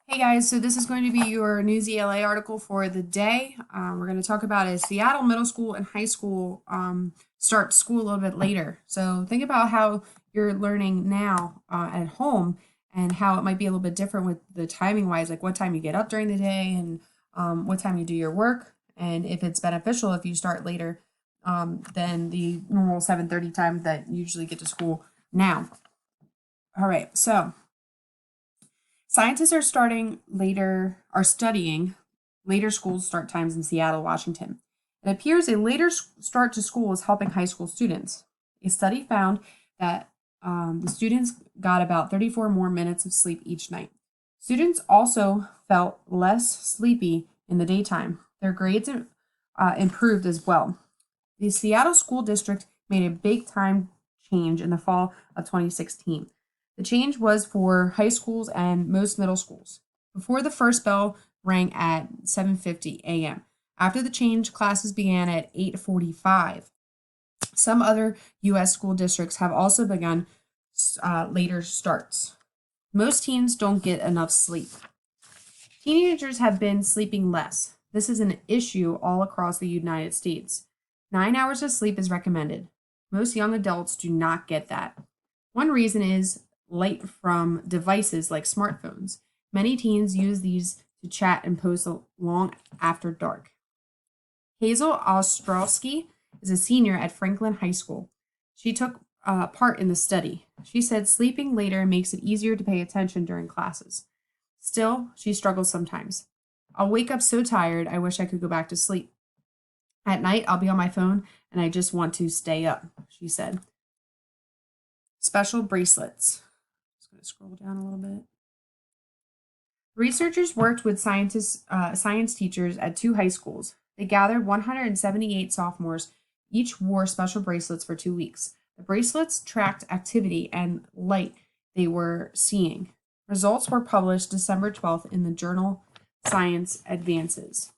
Hey guys, so this is going to be your news ELA article for the day. We're going to talk about is Seattle middle school and high school start school a little bit later. So think about how you're learning now at home and how it might be a little bit different with the timing wise, like what time you get up during the day and what time you do your work, and if it's beneficial if you start later than the normal 7:30 time that you usually get to school now. All right, so. Scientists are studying later school start times in Seattle, Washington. It appears a later start to school is helping high school students. A study found that the students got about 34 more minutes of sleep each night. Students also felt less sleepy in the daytime. Their grades improved as well. The Seattle School District made a big time change in the fall of 2016. The change was for high schools and most middle schools. Before the first bell rang at 7:50 a.m. After the change, classes began at 8:45. Some other U.S. school districts have also begun later starts. Most teens don't get enough sleep. Teenagers have been sleeping less. This is an issue all across the United States. 9 hours of sleep is recommended. Most young adults do not get that. One reason is light from devices like smartphones. Many teens use these to chat and post long after dark. Hazel Ostrowski is a senior at Franklin High School. She took part in the study. She said sleeping later makes it easier to pay attention during classes. Still, she struggles sometimes. I'll wake up so tired, I wish I could go back to sleep. At night, I'll be on my phone and I just want to stay up, she said. Special bracelets. Just going to scroll down a little bit. Researchers worked with science teachers at two high schools. They gathered 178 sophomores. Each wore special bracelets for 2 weeks. The bracelets tracked activity and light they were seeing. Results were published December 12th in the journal Science Advances.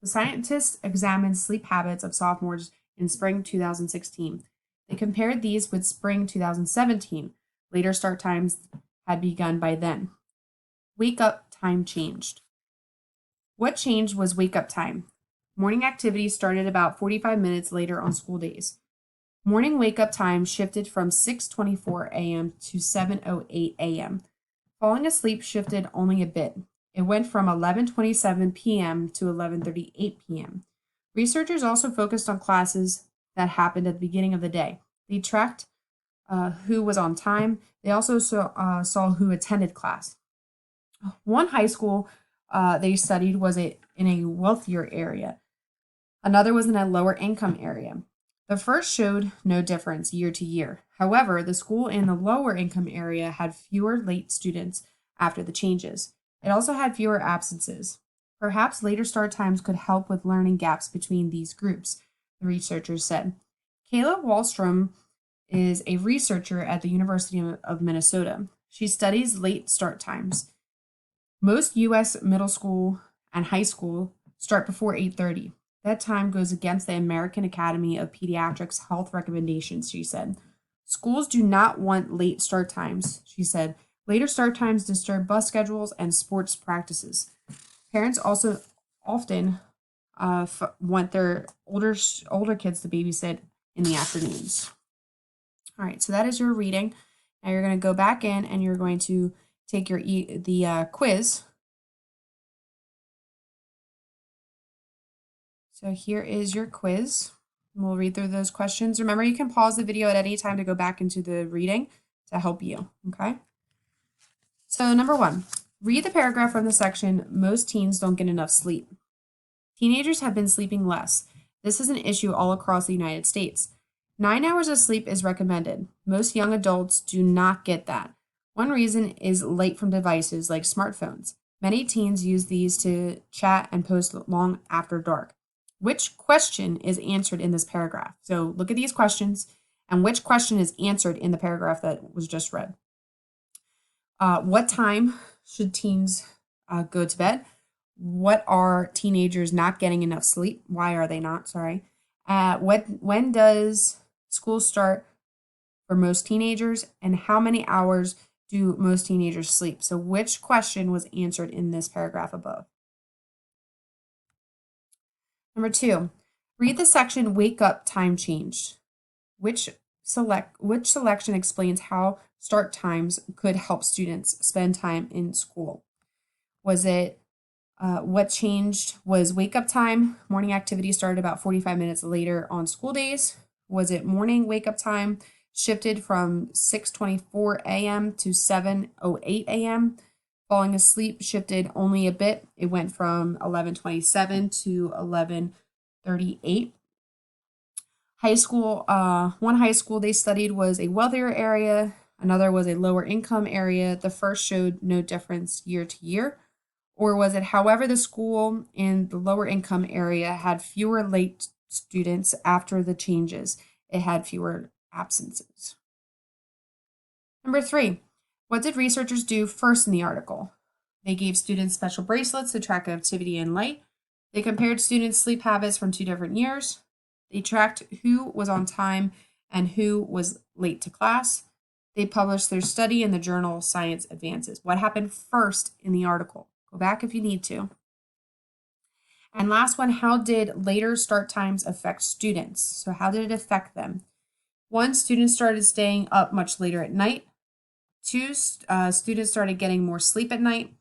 The scientists examined sleep habits of sophomores in spring 2016. They compared these with spring 2017. Later start times had begun by then. Wake up time changed. What changed was wake up time. Morning activities started about 45 minutes later on school days. Morning wake up time shifted from 6:24 a.m. to 7:08 a.m. Falling asleep shifted only a bit. It went from 11:27 p.m. to 11:38 p.m. Researchers also focused on classes that happened at the beginning of the day. They tracked who was on time. They also saw who attended class. One high school they studied was in a wealthier area. Another was in a lower income area. The first showed no difference year to year. However, the school in the lower income area had fewer late students after the changes. It also had fewer absences. Perhaps later start times could help with learning gaps between these groups, the researchers said. Kayla Wallstrom is a researcher at the University of Minnesota. She studies late start times. Most U.S. middle school and high school start before 8:30. That time goes against the American Academy of Pediatrics health recommendations, she said. Schools do not want late start times, she said. Later start times disturb bus schedules and sports practices. Parents also often want their older kids to babysit in the afternoons. All right, so that is your reading. Now you're going to go back in and you're going to take the quiz. So here is your quiz. We'll read through those questions. Remember, you can pause the video at any time to go back into the reading to help you, okay? So number 1, read the paragraph from the section, most teens don't get enough sleep. Teenagers have been sleeping less. This is an issue all across the United States. 9 hours of sleep is recommended. Most young adults do not get that. One reason is light from devices like smartphones. Many teens use these to chat and post long after dark. Which question is answered in this paragraph? So look at these questions and which question is answered in the paragraph that was just read. What time should teens go to bed? What are teenagers not getting enough sleep? Why are they not? Sorry. When does school start for most teenagers? And how many hours do most teenagers sleep? So which question was answered in this paragraph above? Number 2, read the section Wake Up Time Changed. Which selection explains how start times could help students spend time in school? Was it what changed was wake up time? Morning activity started about 45 minutes later on school days. Was it morning wake up time shifted from 6:24 a.m. to 7:08 a.m.? Falling asleep shifted only a bit. It went from 11:27 to 11:38. One high school they studied was a wealthier area. Another was a lower income area. The first showed no difference year to year. Or was it, however, the school in the lower income area had fewer late students after the changes? It had fewer absences. Number 3, what did researchers do first in the article? They gave students special bracelets to track activity and light. They compared students' sleep habits from 2 different years. They tracked who was on time and who was late to class. They published their study in the journal Science Advances. What happened first in the article? Go back if you need to. And last one, how did later start times affect students? So how did it affect them? 1, students started staying up much later at night. 2, students started getting more sleep at night.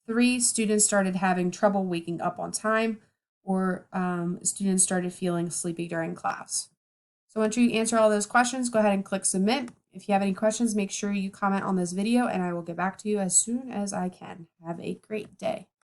3, students started having trouble waking up on time, or students started feeling sleepy during class. So once you answer all those questions, go ahead and click submit. If you have any questions, make sure you comment on this video and I will get back to you as soon as I can. Have a great day.